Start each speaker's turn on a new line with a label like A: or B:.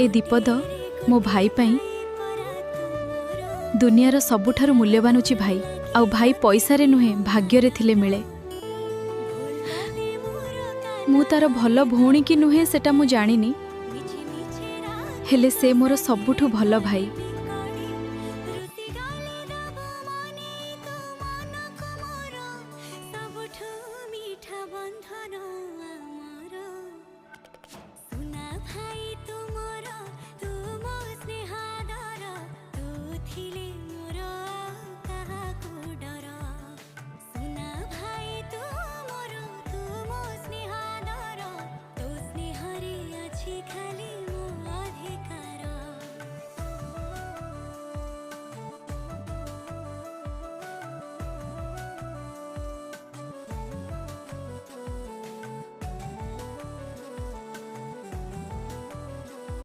A: ए दीपद मो भाई पाई दुनियार सबुठारु मूल्यवान अछि भाई। आउ भाई पैसा रे नुहे भाग्य रे थिले मिले। मु तार भल भौणी कि नुहे सेटा मु जानिनी, हेले से मोर सबुठु भल भाई।